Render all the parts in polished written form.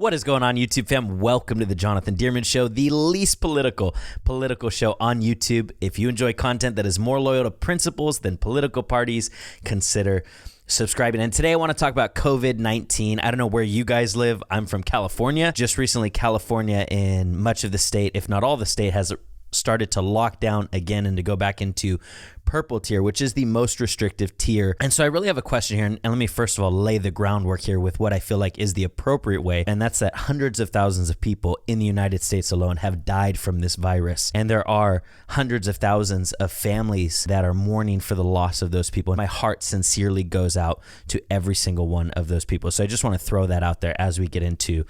What is going on, YouTube fam? Welcome to the Jonathan Dearman Show, the least political show on YouTube. If you enjoy content that is more loyal to principles than political parties, consider subscribing. And today I want to talk about COVID-19. I don't know where you guys live. I'm from California. Just recently, California in much of the state, if not all the state, has started to lock down again and to go back into purple tier, which is the most restrictive tier. And so I really have a question here, and let me first of all lay the groundwork here with what I feel like is the appropriate way, and that's that hundreds of thousands of people in the United States alone have died from this virus, and there are hundreds of thousands of families that are mourning for the loss of those people. My heart sincerely goes out to every single one of those people. So I just want to throw that out there as we get into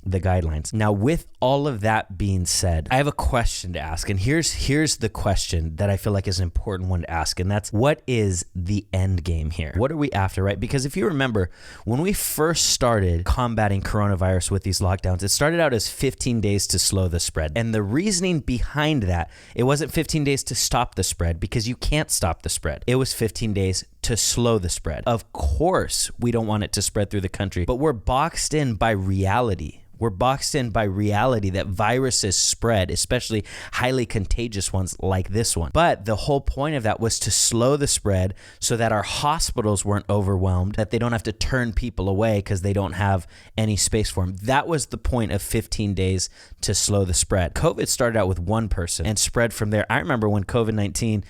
the guidelines. Now, with all of that being said, I have a question to ask, and here's the question that I feel like is an important one to ask, and that's, what is the end game here? What are we after, right? Because if you remember, when we first started combating coronavirus with these lockdowns, it started out as 15 days to slow the spread. And the reasoning behind that, it wasn't 15 days to stop the spread, because you can't stop the spread. It was 15 days to slow the spread. Of course, we don't want it to spread through the country, but we're boxed in by reality. We're boxed in by reality that viruses spread, especially highly contagious ones like this one. But the whole point of that was to slow the spread so that our hospitals weren't overwhelmed, that they don't have to turn people away because they don't have any space for them. That was the point of 15 days to slow the spread. COVID started out with one person and spread from there. I remember when COVID-19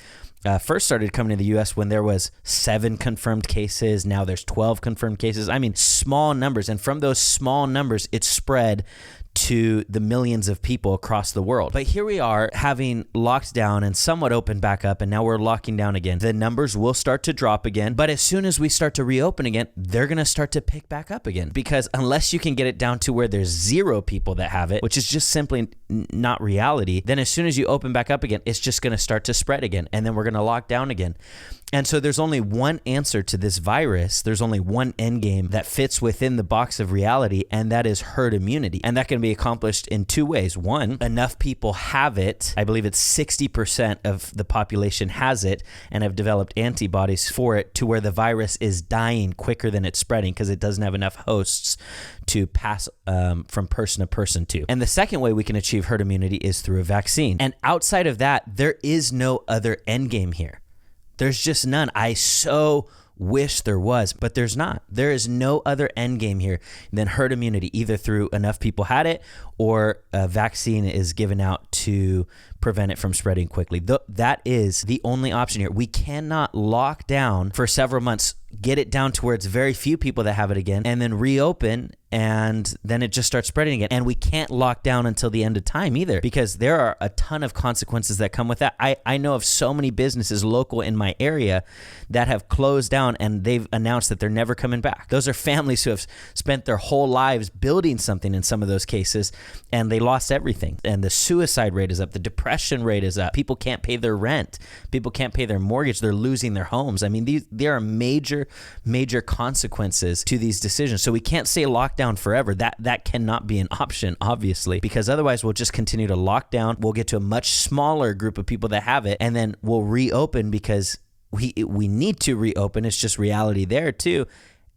first started coming to the U.S. when there was 7 confirmed cases. Now there's 12 confirmed cases. I mean, small numbers. And from those small numbers, it spread to the millions of people across the world. But here we are having locked down and somewhat opened back up, and now we're locking down again. The numbers will start to drop again, but as soon as we start to reopen again, they're going to start to pick back up again, because unless you can get it down to where there's 0 people that have it, which is just simply not reality, then as soon as you open back up again, it's just going to start to spread again, and then we're going to lock down again. And so there's only one answer to this virus. There's only one end game that fits within the box of reality, and that is herd immunity. And that can be accomplished in 2 ways. One, enough people have it. I believe it's 60% of the population has it and have developed antibodies for it, to where the virus is dying quicker than it's spreading because it doesn't have enough hosts to pass from person to person to. And the second way we can achieve herd immunity is through a vaccine. And outside of that, there is no other end game here. There's just none. I so wish there was, but there's not. There is no other end game here than herd immunity, either through enough people had it or a vaccine is given out to prevent it from spreading quickly. That is the only option here. We cannot lock down for several months, get it down to where it's very few people that have it again, and then reopen, and then it just starts spreading again. And we can't lock down until the end of time either, because there are a ton of consequences that come with that. I know of so many businesses local in my area that have closed down, and they've announced that they're never coming back. Those are families who have spent their whole lives building something in some of those cases, and they lost everything. And the suicide rate is up. The depression rate is up. People can't pay their rent. People can't pay their mortgage. They're losing their homes. I mean, there are major consequences to these decisions. So we can't say lockdown forever. That cannot be an option, obviously, because otherwise we'll just continue to lock down. We'll get to a much smaller group of people that have it, and then we'll reopen because we need to reopen. It's just reality there too.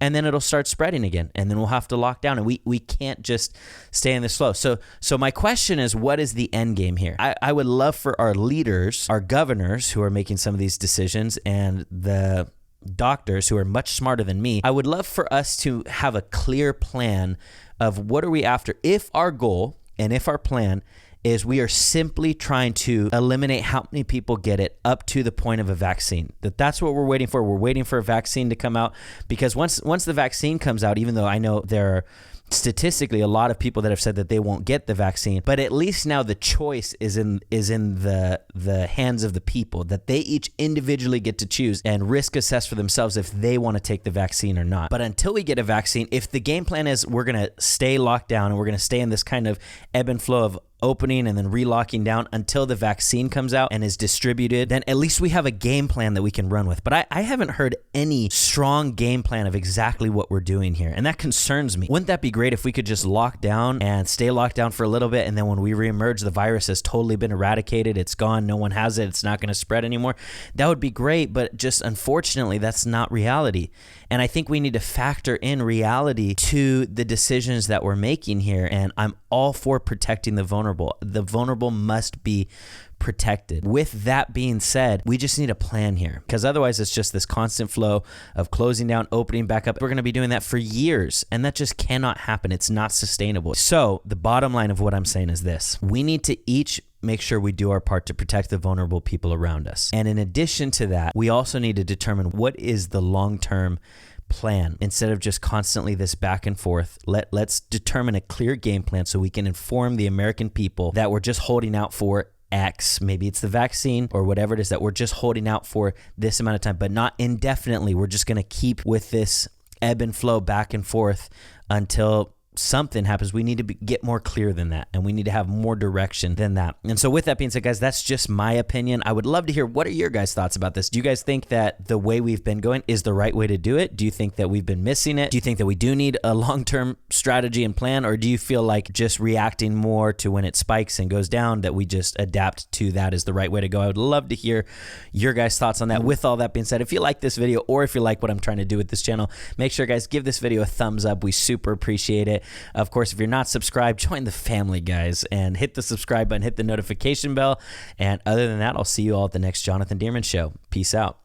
And then it'll start spreading again, and then we'll have to lock down, and we can't just stay in this flow. So my question is, what is the end game here? I would love for our leaders, our governors who are making some of these decisions, and the doctors who are much smarter than me, I would love for us to have a clear plan of what are we after. If our goal and if our plan is we are simply trying to eliminate how many people get it up to the point of a vaccine. That's what we're waiting for. We're waiting for a vaccine to come out, because once the vaccine comes out, even though I know there are statistically a lot of people that have said that they won't get the vaccine, but at least now the choice is in the hands of the people, that they each individually get to choose and risk assess for themselves if they want to take the vaccine or not. But until we get a vaccine, if the game plan is we're going to stay locked down and we're going to stay in this kind of ebb and flow opening and then relocking down until the vaccine comes out and is distributed, then at least we have a game plan that we can run with. But I haven't heard any strong game plan of exactly what we're doing here, and that concerns me. Wouldn't that be great if we could just lock down and stay locked down for a little bit, and then when we reemerge, the virus has totally been eradicated, it's gone, no one has it, it's not going to spread anymore? That would be great, but just unfortunately, that's not reality. And I think we need to factor in reality to the decisions that we're making here, and I'm all for protecting the vulnerable. The vulnerable must be protected. With that being said, we just need a plan here, because otherwise it's just this constant flow of closing down, opening back up. We're going to be doing that for years, and that just cannot happen. It's not sustainable. So the bottom line of what I'm saying is this: we need to each make sure we do our part to protect the vulnerable people around us. And in addition to that, we also need to determine what is the long-term plan. Instead of just constantly this back and forth, let's determine a clear game plan so we can inform the American people that we're just holding out for X. Maybe it's the vaccine or whatever it is, that we're just holding out for this amount of time, but not indefinitely. We're just going to keep with this ebb and flow back and forth until something happens. We need to get more clear than that, and we need to have more direction than that. And so with that being said, guys, that's just my opinion. I would love to hear, what are your guys' thoughts about this? Do you guys think that the way we've been going is the right way to do it? Do you think that we've been missing it? Do you think that we do need a long-term strategy and plan, or do you feel like just reacting more to when it spikes and goes down, that we just adapt to that is the right way to go? I would love to hear your guys' thoughts on that. With all that being said, if you like this video, or if you like what I'm trying to do with this channel, make sure, guys, give this video a thumbs up. We super appreciate it. Of course, if you're not subscribed, join the family, guys, and hit the subscribe button, hit the notification bell. And other than that, I'll see you all at the next Jonathan Dearman Show. Peace out.